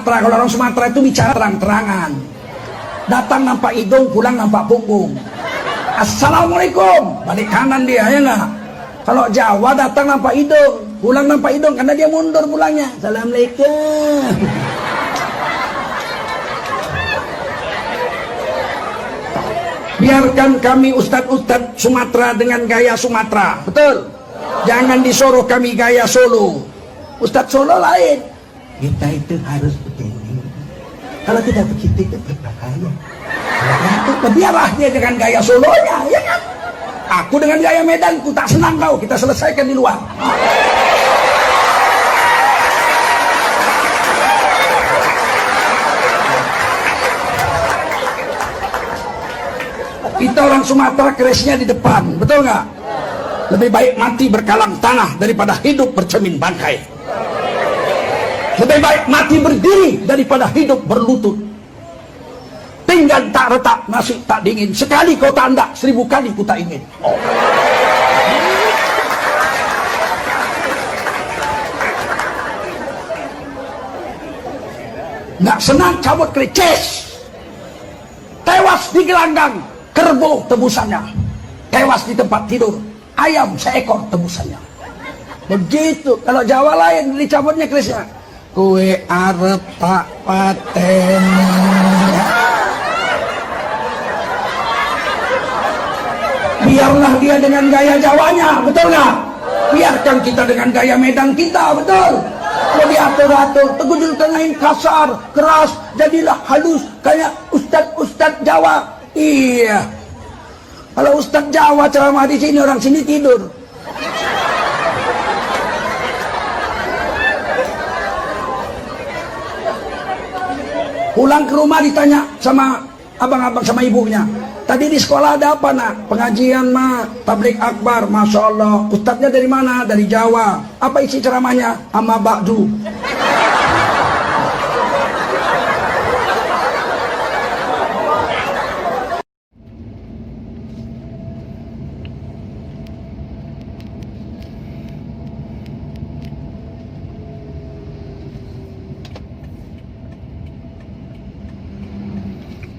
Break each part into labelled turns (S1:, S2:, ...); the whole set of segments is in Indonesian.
S1: Sumatera. Kalau orang Sumatera itu bicara terang-terangan. Datang nampak hidung, pulang nampak punggung. Assalamualaikum, balik kanan dia, ya nggak? Kalau Jawa datang nampak hidung, pulang nampak hidung, karena dia mundur pulangnya. Assalamualaikum. Biarkan kami ustadz-ustadz Sumatera dengan gaya Sumatera, betul? Jangan disuruh kami gaya Solo. Ustadz Solo lain. Kita itu harus begini. Kalau tidak begitu itu berbahaya. Biarlah dia dengan gaya Solonya, ya kan? Aku dengan gaya Medanku, tak senang kau. Kita selesaikan di luar. Kita orang Sumatera kerisnya di depan, betul nggak? Lebih baik mati berkalang tanah daripada hidup bercermin bangkai. Lebih baik mati berdiri daripada hidup berlutut. Pinggan tak retak, nasi tak dingin. Sekali kau tak hendak, 1000 kali ku tak ingin. Oh. Nggak senang cabut kricis. Tewas di gelanggang, kerbau tebusannya. Tewas di tempat tidur, ayam seekor tebusannya. Begitu. Kalau Jawa lain dicabutnya krisnya. Kue arep tak paten. Biarlah dia dengan gaya Jawanya, betul nggak? Biarkan kita dengan gaya Medan kita, betul? Kalau diatur-atur, tegujul tengahin kasar, keras, jadilah halus kayak ustadz Jawa. Iya. Kalau ustadz Jawa ceramah di sini, orang sini tidur. Pulang ke rumah ditanya sama abang-abang sama ibunya. Tadi di sekolah ada apa nak? Pengajian mah, tablik akbar, masya Allah. Ustadznya dari mana? Dari Jawa. Apa isi ceramahnya? Amma ba'du.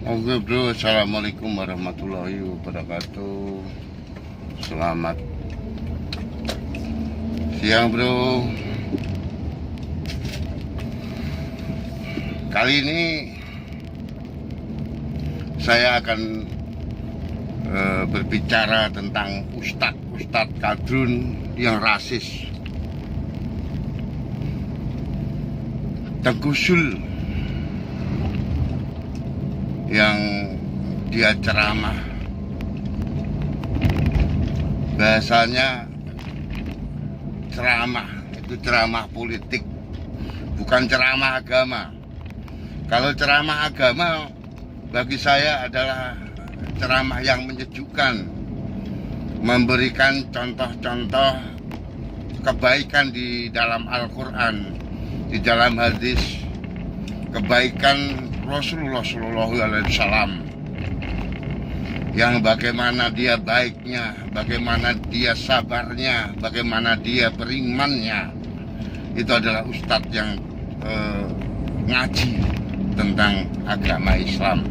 S2: Oke bro, assalamualaikum warahmatullahi wabarakatuh. Selamat siang bro. Kali ini saya akan berbicara tentang ustadz kadrun yang rasis. Tengku Sul yang dia ceramah, bahasanya ceramah itu ceramah politik, bukan ceramah agama. Kalau ceramah agama bagi saya adalah ceramah yang menyejukkan, memberikan contoh-contoh kebaikan di dalam Al-Quran, di dalam hadis, kebaikan Rasulullah SAW, yang bagaimana dia baiknya, bagaimana dia sabarnya, bagaimana dia berimannya. Itu adalah ustadz yang ngaji tentang agama Islam.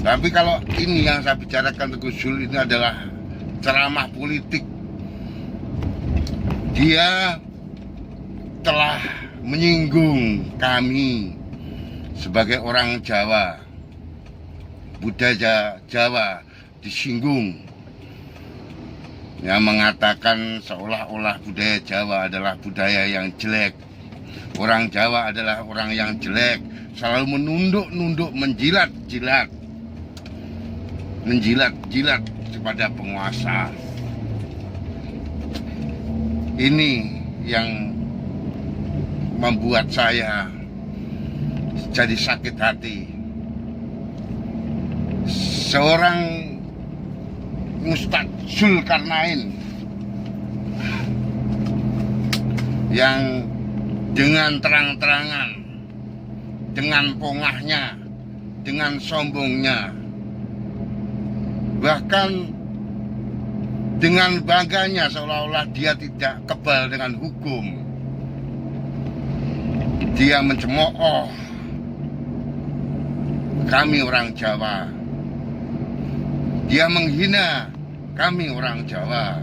S2: Tapi kalau ini yang saya bicarakan Tengku Sul ini adalah ceramah politik. Dia telah menyinggung kami sebagai orang Jawa, budaya Jawa disinggung, yang mengatakan seolah-olah budaya Jawa adalah budaya yang jelek. Orang Jawa adalah orang yang jelek, selalu menunduk-nunduk, menjilat-jilat kepada penguasa. Ini yang membuat saya jadi sakit hati. Seorang Ustadz Zulkarnain yang dengan terang-terangan, dengan pongahnya, dengan sombongnya, bahkan dengan bangganya seolah-olah dia tidak kebal dengan hukum, dia mencemooh kami orang Jawa. Dia menghina kami orang Jawa.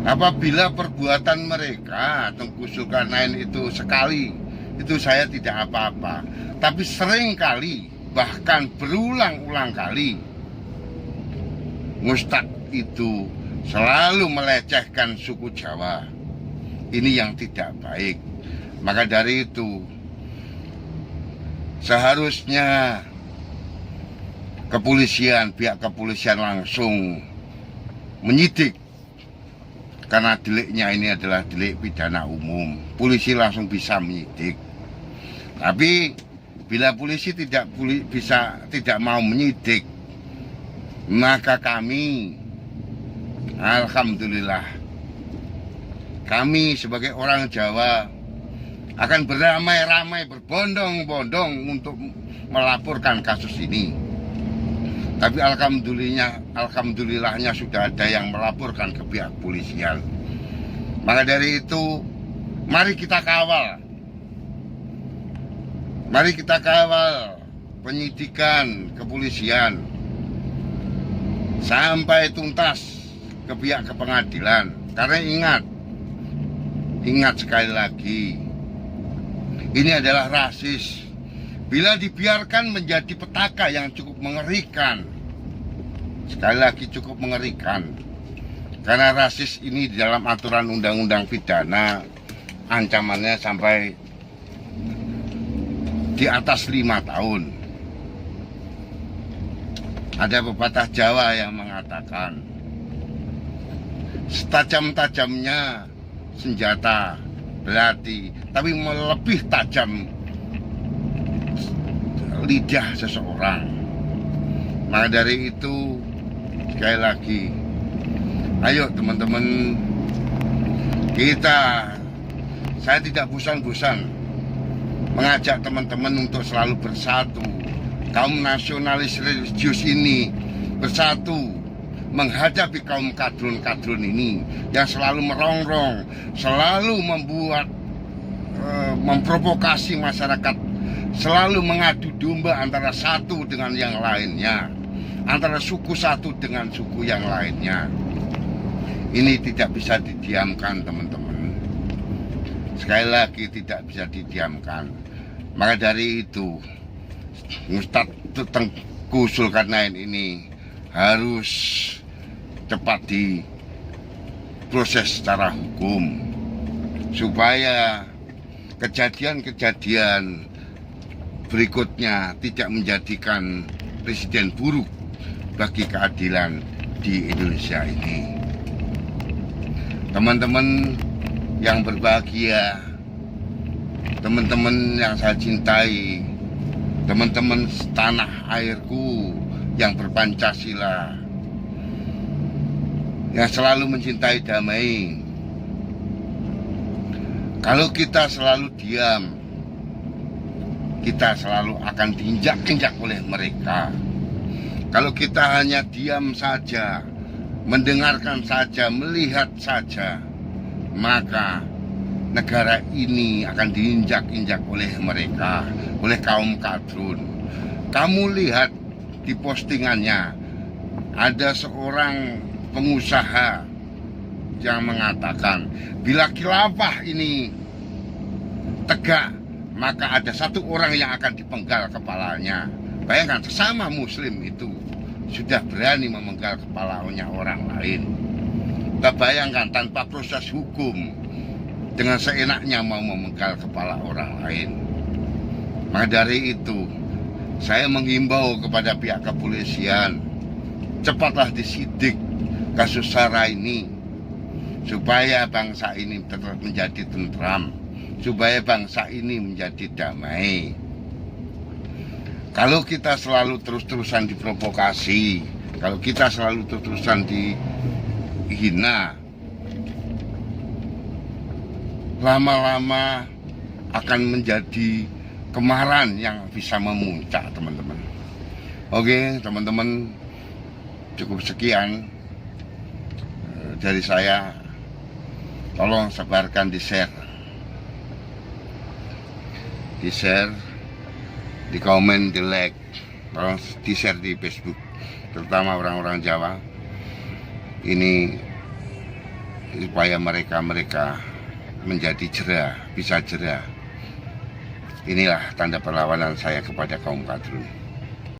S2: Apabila perbuatan mereka Tengku Zulkarnain itu sekali, itu saya tidak apa-apa. Tapi sering kali, bahkan berulang-ulang kali, Ustadz itu selalu melecehkan suku Jawa. Ini yang tidak baik. Maka dari itu, seharusnya kepolisian, pihak kepolisian langsung menyidik. Karena deliknya ini adalah delik pidana umum, polisi langsung bisa menyidik. Tapi bila polisi tidak mau menyidik, maka kami, alhamdulillah, kami sebagai orang Jawa akan beramai-ramai, berbondong-bondong untuk melaporkan kasus ini. Tapi alhamdulillahnya sudah ada yang melaporkan ke pihak kepolisian. Maka dari itu, mari kita kawal. Mari kita kawal penyidikan kepolisian sampai tuntas ke pihak pengadilan. Karena ingat sekali lagi, ini adalah rasis. Bila dibiarkan menjadi petaka yang cukup mengerikan. Sekali lagi cukup mengerikan. Karena rasis ini di dalam aturan undang-undang pidana ancamannya sampai di atas 5 tahun. Ada pepatah Jawa yang mengatakan, setajam-tajamnya senjata belati, tapi lebih tajam lidah seseorang. Maka dari itu, sekali lagi, ayo teman-teman, saya tidak bosan-bosan mengajak teman-teman untuk selalu bersatu. Kaum nasionalis religius ini bersatu menghadapi kaum kadrun-kadrun ini yang selalu merongrong, selalu memprovokasi masyarakat, selalu mengadu domba antara satu dengan yang lainnya, antara suku satu dengan suku yang lainnya. Ini tidak bisa didiamkan, teman-teman. Sekali lagi tidak bisa didiamkan. Maka dari itu, Ustadz Tengku Zulkarnain ini harus cepat diproses secara hukum, supaya kejadian-kejadian berikutnya tidak menjadikan presiden buruk bagi keadilan di Indonesia ini. Teman-teman yang berbahagia, teman-teman yang saya cintai, teman-teman tanah airku yang berpancasila, yang selalu mencintai damai. Kalau kita selalu diam, kita selalu akan diinjak-injak oleh mereka. Kalau kita hanya diam saja, mendengarkan saja, melihat saja, maka negara ini akan diinjak-injak oleh mereka, oleh kaum kadrun. Kamu lihat di postingannya, ada seorang pengusaha yang mengatakan, bila khilafah ini tegak, maka ada satu orang yang akan dipenggal kepalanya. Bayangkan, sesama muslim itu sudah berani memenggal kepalanya orang lain. Kita bayangkan, tanpa proses hukum, dengan seenaknya mau memenggal kepala orang lain. Maka dari itu, saya menghimbau kepada pihak kepolisian, cepatlah disidik kasus SARA ini, supaya bangsa ini tetap menjadi tentram, supaya bangsa ini menjadi damai. Kalau kita selalu terus-terusan diprovokasi, kalau kita selalu terus-terusan dihina, lama-lama akan menjadi kemarahan yang bisa memuncak, teman-teman. Oke, teman-teman, cukup sekian dari saya. Tolong sebarkan, di-share di komen, di like, tolong di share di Facebook, terutama orang-orang Jawa. Ini supaya mereka menjadi jera, bisa jera. Inilah tanda perlawanan saya kepada kaum Kadrun.